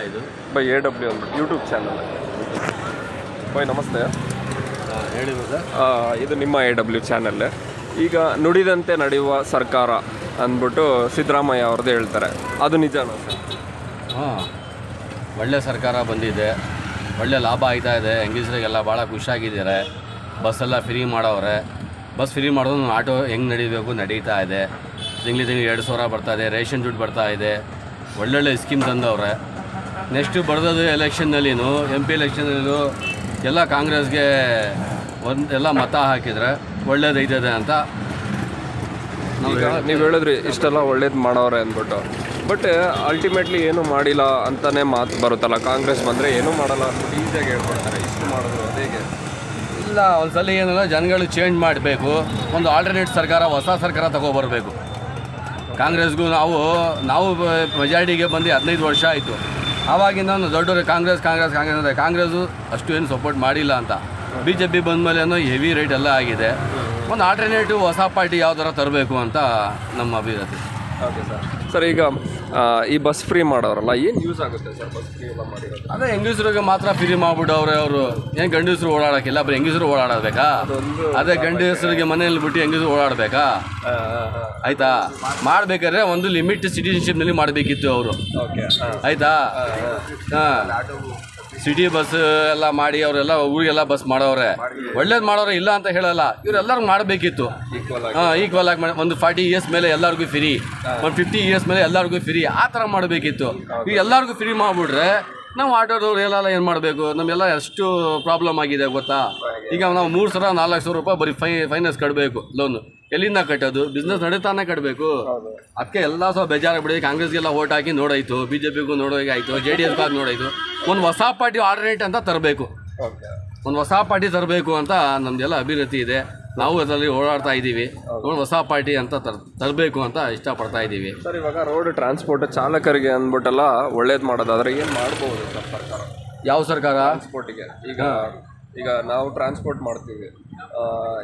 ಇದು by AW ಅಂದ್ಬಿಟ್ಟು YouTube channel. By ನಮಸ್ತೆ. ಹೇಳಿ ಸರ್. ಇದು ನಿಮ್ಮ AW ಚಾನಲ್. ಈಗ ನುಡಿದಂತೆ ನಡೆಯುವ ಸರ್ಕಾರ ಅಂದ್ಬಿಟ್ಟು ಸಿದ್ದರಾಮಯ್ಯ ಅವ್ರದ್ದು ಹೇಳ್ತಾರೆ, ಅದು ನಿಜನಾ ಸರ್? ಹಾಂ, ಒಳ್ಳೆ ಸರ್ಕಾರ ಬಂದಿದೆ, ಒಳ್ಳೆ ಲಾಭ ಆಯ್ತಾ ಇದೆ. ಹೆಂಗಸರಿಗೆಲ್ಲ ಭಾಳ ಖುಷಿಯಾಗಿದ್ದಾರೆ. ಬಸ್ಸೆಲ್ಲ ಫ್ರೀ ಮಾಡವ್ರೆ. ಬಸ್ ಫ್ರೀ ಮಾಡೋದು ಆಟೋ ಹೆಂಗೆ ನಡೀಬೇಕು ನಡೀತಾ ಇದೆ. ತಿಂಗಳಿಗೆ 2,000 ಬರ್ತಾ ಇದೆ. ರೇಷನ್ ದುಡ್ಡು ಬರ್ತಾ ಇದೆ. ಒಳ್ಳೊಳ್ಳೆ ಸ್ಕೀಮ್ ತಂದವ್ರೆ. ನೆಕ್ಸ್ಟು ಬರೋದು ಎಲೆಕ್ಷನ್ನಲ್ಲಿನೂ MP ಎಲೆಕ್ಷನಲ್ಲೂ ಎಲ್ಲ ಕಾಂಗ್ರೆಸ್ಗೆ ಎಲ್ಲ ಮತ ಹಾಕಿದರೆ ಒಳ್ಳೇದೈತದೆ ಅಂತ ಈಗ ನೀವು ಹೇಳಿದ್ರಿ ಇಷ್ಟೆಲ್ಲ ಒಳ್ಳೇದು ಮಾಡವ್ರೆ ಅಂದ್ಬಿಟ್ಟು. ಬಟ್ ಅಲ್ಟಿಮೇಟ್ಲಿ ಏನೂ ಮಾಡಿಲ್ಲ ಅಂತಲೇ ಮಾತು ಬರುತ್ತಲ್ಲ, ಕಾಂಗ್ರೆಸ್ ಬಂದರೆ ಏನೂ ಮಾಡಲ್ಲ ಅಂದ್ಬಿಟ್ಟು ಈಸಿಯಾಗಿ ಹೇಳ್ಕೊಡ್ತಾರೆ. ಇಷ್ಟು ಮಾಡಿದ್ರು ಅದೇಗೆ ಇಲ್ಲ, ಒಂದ್ಸಲ ಏನಲ್ಲ, ಜನಗಳು ಚೇಂಜ್ ಮಾಡಬೇಕು. ಒಂದು ಆಲ್ಟರ್ನೇಟ್ ಸರ್ಕಾರ, ಹೊಸ ಸರ್ಕಾರ ತಗೊಬರ್ಬೇಕು. ಕಾಂಗ್ರೆಸ್ಗೂ ನಾವು ಮೆಜಾರಿಟಿಗೆ ಬಂದು 15 ವರ್ಷ ಆಯಿತು. ಆವಾಗಿಂದ ದೊಡ್ಡವರು ಕಾಂಗ್ರೆಸ್ಸು ಅಷ್ಟು ಏನು ಸಪೋರ್ಟ್ ಮಾಡಿಲ್ಲ ಅಂತ. BJP ಬಂದಮೇಲೆ ಹೆವಿ ರೇಟ್ ಎಲ್ಲ ಆಗಿದೆ. ಒಂದು ಆಲ್ಟರ್ನೇಟಿವ್ ಹೊಸ ಪಾರ್ಟಿ ಯಾವ ಥರ ತರಬೇಕು ಅಂತ ನಮ್ಮ ಅಭಿಪ್ರಾಯ. ಓಕೆ ಸರ್, ಈಗ ಈ ಬಸ್ ಫ್ರೀ ಮಾಡೋರಲ್ಲ, ಏನು ಯೂಸ್ ಆಗುತ್ತೆ ಸರ್ ಬಸ್ ಫ್ರೀ ಎಲ್ಲ ಮಾಡಿರೋದು? ಅದೇ ಹೆಂಗಸರಿಗೆ ಮಾತ್ರ ಫ್ರೀ ಮಾಡಿಬಿಟ್ಟವ್ರೆ ಅವರು. ಏನು ಗಂಡಸರು ಓಡಾಡೋಕ್ಕಿಲ್ಲ, ಬರೀ ಹೆಂಗಸರು ಓಡಾಡಬೇಕಾ? ಅದೇ ಗಂಡಸರಿಗೆ ಮನೆಯಲ್ಲಿ ಬಿಟ್ಟು ಹೆಂಗಸರು ಓಡಾಡಬೇಕಾ? ಆಯಿತಾ? ಮಾಡಬೇಕಾದ್ರೆ ಒಂದು ಲಿಮಿಟ್ ಸಿಟಿಜನ್ಶಿಪ್ನಲ್ಲಿ ಮಾಡಬೇಕಿತ್ತು ಅವರು. ಆಯಿತಾ? ಹಾಂ, ಸಿಟಿ ಬಸ್ ಎಲ್ಲ ಮಾಡಿ ಅವರೆಲ್ಲ ಊರಿಗೆಲ್ಲ ಬಸ್ ಮಾಡವ್ರೆ. ಒಳ್ಳೇದು ಮಾಡವ್ರೆ, ಇಲ್ಲ ಅಂತ ಹೇಳಲ್ಲ. ಇವರೆಲ್ಲರೂ ಮಾಡಬೇಕಿತ್ತು. ಹಾಂ, ಈಕ್ವಲ್ ಆಗಿ ಮಾಡಿ. ಒಂದು 40 ಇಯರ್ಸ್ ಮೇಲೆ ಎಲ್ಲರಿಗೂ ಫ್ರೀ, ಒಂದು 50 ಇಯರ್ಸ್ ಮೇಲೆ ಎಲ್ಲರಿಗೂ ಫ್ರೀ, ಆ ಥರ ಮಾಡಬೇಕಿತ್ತು. ಈಗ ಎಲ್ಲರಿಗೂ ಫ್ರೀ ಮಾಡಿಬಿಟ್ರೆ ನಾವು ಆಟೋದವ್ರು ಎಲ್ಲ ಏನು ಮಾಡಬೇಕು? ನಮಗೆಲ್ಲ ಎಷ್ಟು ಪ್ರಾಬ್ಲಮ್ ಆಗಿದೆ ಗೊತ್ತಾ? ಈಗ ನಾವು 3,000-4,00,000 ರೂಪಾಯಿ ಬರೀ ಫೈನಾನ್ಸ್ ಕಟ್ಟಬೇಕು, ಲೋನು. ಎಲ್ಲಿಂದ ಕಟ್ಟೋದು? ಬಿಸ್ನೆಸ್ ನಡೀತಾನೆ ಕಟ್ಟಬೇಕು. ಅದಕ್ಕೆ ಎಲ್ಲ ಬೇಜಾರಾಗ್ಬಿಡಿ. ಕಾಂಗ್ರೆಸ್ಗೆಲ್ಲ ಓಟ್ ಹಾಕಿ ನೋಡಾಯಿತು, BJPಗೂ ನೋಡೋಕೆ ಆಯಿತು, JDSಗೂ ನೋಡಾಯಿತು. ಒಂದು ಹೊಸ ಪಾರ್ಟಿ ಆಲ್ಟರ್ನೇಟ್ ಅಂತ ತರಬೇಕು. ಒಂದು ಹೊಸ ಪಾರ್ಟಿ ತರಬೇಕು ಅಂತ ನಮ್ಮದೆಲ್ಲ ಅಭಿವೃದ್ಧಿ ಇದೆ. ನಾವು ಅದರಲ್ಲಿ ಓಡಾಡ್ತಾ ಇದ್ದೀವಿ. ಒಂದು ಹೊಸ ಪಾರ್ಟಿ ಅಂತ ತರಬೇಕು ಅಂತ ಇಷ್ಟಪಡ್ತಾ ಇದ್ದೀವಿ. ಸರ್, ಇವಾಗ ರೋಡ್ ಟ್ರಾನ್ಸ್ಪೋರ್ಟ್ ಚಾಲಕರಿಗೆ ಅಂದ್ಬಿಟ್ಟೆಲ್ಲ ಒಳ್ಳೇದು ಮಾಡೋದಾದ್ರೆ ಏನು ಮಾಡ್ಬೋದು ಸರ್ ಸರ್ಕಾರ? ಯಾವ ಸರ್ಕಾರ? ಟ್ರಾನ್ಸ್ಪೋರ್ಟಿಗೆ ಈಗ ನಾವು ಟ್ರಾನ್ಸ್ಪೋರ್ಟ್ ಮಾಡ್ತೀವಿ.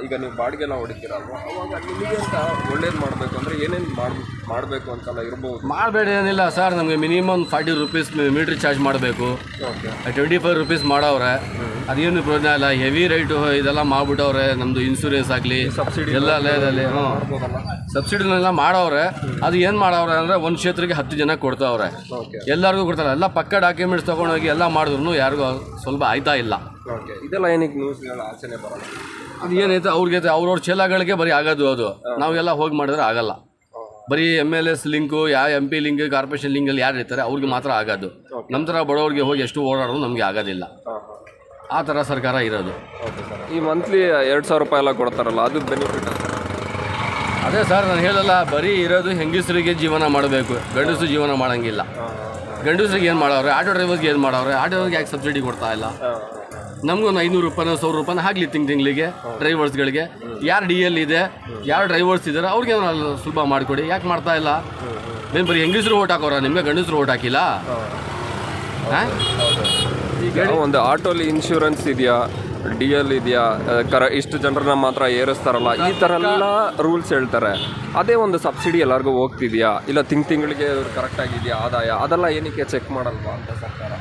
ಈಗ ನೀವು ಬಾಡಿಗೆಲ್ಲ ಹೊಡಿತೀರಲ್ವ, ಅವಾಗ ನಿಮಗೆ ಅಂತ ಒಳ್ಳೇದು ಮಾಡಬೇಕು ಅಂದರೆ ಏನೇನು ಮಾಡಬೇಕು ಅಂತೆಲ್ಲ ಇರ್ಬೋದು? ಮಾಡಬೇಡಿ ಏನಿಲ್ಲ ಸರ್, ನಮಗೆ ಮಿನಿಮಮ್ 40 ರೂಪೀಸ್ ಮೀಟ್ರ್ ಚಾರ್ಜ್ ಮಾಡಬೇಕು. 25 ರೂಪೀಸ್ ಮಾಡವ್ರೆ. ಅದೇನು ಪ್ರಯೋಜನ ಇಲ್ಲ. ಹೆವಿ ರೈಟು ಇದೆಲ್ಲ ಮಾಡಿಬಿಟ್ಟವ್ರೆ. ನಮ್ಮದು ಇನ್ಸೂರೆನ್ಸ್ ಆಗಲಿ ಸಬ್ಸಿಡಿ ಎಲ್ಲ ಇದರಲ್ಲಿ ಸಬ್ಸಿಡಿನೆಲ್ಲ ಮಾಡವ್ರೆ. ಅದು ಏನು ಮಾಡವ್ರೆ ಅಂದರೆ ಒಂದು ಕ್ಷೇತ್ರಕ್ಕೆ 10 ಜನ ಕೊಡ್ತಾವ್ರೆ. ಎಲ್ಲರಿಗೂ ಕೊಡ್ತಾರೆ. ಎಲ್ಲ ಪಕ್ಕ ಡಾಕ್ಯುಮೆಂಟ್ಸ್ ತೊಗೊಂಡೋಗಿ ಎಲ್ಲ ಮಾಡಿದ್ರು ಯಾರಿಗೂ ಸ್ವಲ್ಪ ಆಯ್ತಾ ಇಲ್ಲ. ಇದೆಲ್ಲ ಏನಕ್ಕೆ ನ್ಯೂಸ್ಗಳ ಆಚರಣೆ ಬರೋಲ್ಲ? ಅದು ಏನೈತೆ ಅವ್ರಿಗೆ, ಅವ್ರವ್ರ ಚೇಲಾಗಳಿಗೆ ಬರೀ ಆಗೋದು. ಅದು ನಾವೆಲ್ಲ ಹೋಗಿ ಮಾಡಿದ್ರೆ ಆಗಲ್ಲ. ಬರೀ MLS ಲಿಂಕು, ಯಾವ MP ಲಿಂಕ್, ಕಾರ್ಪೊರೇಷನ್ ಲಿಂಕಲ್ಲಿ ಯಾರು ಇರ್ತಾರೆ ಅವ್ರಿಗೆ ಮಾತ್ರ ಆಗೋದು. ನಮ್ಮ ಥರ ಬಡವ್ರಿಗೆ ಹೋಗಿ ಎಷ್ಟು ಓಡಾಡೋದು ನಮಗೆ ಆಗೋದಿಲ್ಲ. ಆ ಥರ ಸರ್ಕಾರ ಇರೋದು. ಈ ಮಂತ್ಲಿ 2,000 ರೂಪಾಯಿ ಎಲ್ಲ ಕೊಡ್ತಾರಲ್ಲ, ಅದು ಬೆನಿಫಿಟ್? ಅದೇ ಸರ್, ನಾನು ಹೇಳಲ್ಲ, ಬರೀ ಇರೋದು ಹೆಂಗಸರಿಗೆ ಜೀವನ ಮಾಡಬೇಕು, ಗಂಡಸರು ಜೀವನ ಮಾಡೋಂಗಿಲ್ಲ. ಗಂಡಸರಿಗೆ ಏನು ಮಾಡವ್ರೆ? ಆಟೋ ಡ್ರೈವರ್ಸ್ಗೆ ಏನು ಮಾಡವ್ರೆ? ಆಟೋ ಡ್ರೈವರ್ಗೆ ಯಾಕೆ ಸಬ್ಸಿಡಿ ಕೊಡ್ತಾ ಇಲ್ಲ? ನಮಗೊಂದು 500 ರೂಪಾಯಿನೋ 1,000 ರೂಪಾಯಿನ ಆಗಲಿ ತಿಂಗಳಿಗೆ ಡ್ರೈವರ್ಸ್ಗಳಿಗೆ. ಯಾರು DL ಇದೆ, ಯಾರು ಡ್ರೈವರ್ಸ್ ಇದ್ದಾರೆ ಅವ್ರಿಗೆ ಸುಲಭ ಮಾಡಿಕೊಡಿ. ಯಾಕೆ ಮಾಡ್ತಾ ಇಲ್ಲ? ಏನು ಬರೀ ಹೆಂಗಸರು ಓಟ್ ಹಾಕೋರ? ನಿಮಗೆ ಗಂಡಸರು ಓಟ್ ಹಾಕಿಲ್ಲ? ಈಗ ಒಂದು ಆಟೋಲಿ ಇನ್ಶೂರೆನ್ಸ್ ಇದೆಯಾ, DL ಇದೆಯಾ, ಇಷ್ಟು ಜನರನ್ನ ಮಾತ್ರ ಏರಿಸ್ತಾರಲ್ಲ, ಈ ಥರ ಎಲ್ಲ ರೂಲ್ಸ್ ಹೇಳ್ತಾರೆ. ಅದೇ ಒಂದು ಸಬ್ಸಿಡಿ ಎಲ್ಲರಿಗೂ ಹೋಗ್ತಿದೆಯಾ, ಇಲ್ಲ ತಿಂಗಳಿಗೆ ಕರೆಕ್ಟಾಗಿದೆಯಾ ಆದಾಯ? ಅದೆಲ್ಲ ಏನಕ್ಕೆ ಚೆಕ್ ಮಾಡಲ್ವಾ ಅಂತ ಸರ್ಕಾರ?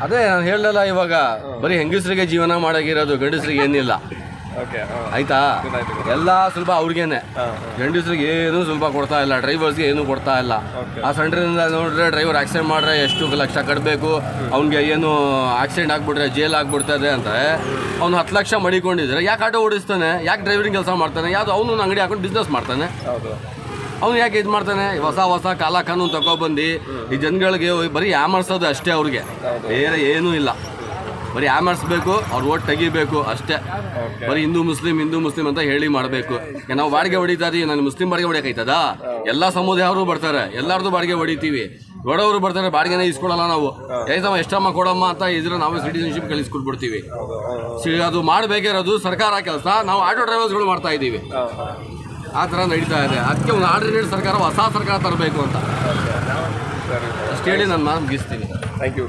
ಅದೇ ನಾನು ಹೇಳಲ್ಲ, ಇವಾಗ ಬರೀ ಹೆಂಗಸರಿಗೆ ಜೀವನ ಮಾಡೋಗಿರೋದು, ಗಂಡಸರಿಗೆ ಏನಿಲ್ಲ. ಆಯ್ತಾ? ಎಲ್ಲ ಸುಲಭ ಅವ್ರಿಗೇನೆ. ಗಂಡಸರಿಗೆ ಏನು ಸುಲಭ ಕೊಡ್ತಾ ಇಲ್ಲ, ಡ್ರೈವರ್ಸ್ಗೆ ಏನೂ ಕೊಡ್ತಾ ಇಲ್ಲ. ಆ ಸೆಂಟ್ರಿಂದ ನೋಡಿದ್ರೆ ಡ್ರೈವರ್ ಆಕ್ಸಿಡೆಂಟ್ ಮಾಡಿದ್ರೆ ಎಷ್ಟು ಲಕ್ಷ ಕಟ್ಟಬೇಕು, ಅವ್ನಿಗೆ ಏನು ಆಕ್ಸಿಡೆಂಟ್ ಆಗಿಬಿಟ್ರೆ ಜೈಲ್ ಆಗಿಬಿಡ್ತದೆ ಅಂತ ಅವ್ನು 10 ಲಕ್ಷ ಮಡಿಕೊಂಡಿದ್ರೆ ಯಾಕೆ ಆಟೋ ಓಡಿಸ್ತಾನೆ? ಯಾಕೆ ಡ್ರೈವರಿಂಗ್ ಕೆಲಸ ಮಾಡ್ತಾನೆ? ಯಾವುದು ಅವನು ಅಂಗಡಿ ಹಾಕೊಂಡು ಬಿಸ್ನೆಸ್ ಮಾಡ್ತಾನೆ. ಅವ್ನು ಯಾಕೆ ಇದು ಮಾಡ್ತಾನೆ? ಹೊಸ ಕಾಲ ಕಾನೂನು ತಗೊಬಂದು ಈ ಜನಗಳಿಗೆ ಬರೀ ಯಾಮರ್ಸೋದು ಅಷ್ಟೇ. ಅವ್ರಿಗೆ ಬೇರೆ ಏನೂ ಇಲ್ಲ. ಬರೀ ಯಾಮರ್ಸ್ಬೇಕು, ಅವ್ರು ಓಟ್ ತೆಗಿಬೇಕು ಅಷ್ಟೇ. ಬರೀ ಹಿಂದೂ ಮುಸ್ಲಿಂ ಅಂತ ಹೇಳಿ ಮಾಡಬೇಕು. ನಾವು ಬಾಡಿಗೆ ಹೊಡಿತಾ ಇದೀವಿ, ನಾನು ಮುಸ್ಲಿಂ ಬಾಡಿಗೆ ಹೊಡಿಯೋಕಾಯ್ತದ? ಎಲ್ಲ ಸಮುದಾಯವರು ಬರ್ತಾರೆ, ಎಲ್ಲರದು ಬಾಡಿಗೆ ಹೊಡಿತೀವಿ. ಬಡವರು ಬರ್ತಾರೆ, ಬಾಡಿಗೆನೇ ಇಸ್ಕೊಡಲ್ಲ ನಾವು. ಎಷ್ಟಮ್ಮ ಕೊಡಮ್ಮ ಅಂತ ಇದ್ರೆ ನಾವು ಸಿಟಿಜನ್ಶಿಪ್ ಕಳಿಸ್ಕೊಟ್ಬಿಡ್ತೀವಿ. ಅದು ಮಾಡಬೇಕಿರೋದು ಸರ್ಕಾರ ಕೆಲಸ, ನಾವು ಆಟೋ ಡ್ರೈವರ್ಸ್ಗಳು ಮಾಡ್ತಾ ಇದ್ದೀವಿ. ಆ ಥರ ನಡೀತಾ ಇದೆ. ಅದಕ್ಕೆ ಒಂದು ಆಲ್ಟರ್ನೇಟ್ ಸರ್ಕಾರ, ಹೊಸ ಸರ್ಕಾರ ತರಬೇಕು ಅಂತ ಅಷ್ಟು ಹೇಳಿ ನಾನು ಮುಗಿಸ್ತೀನಿ. Thank you.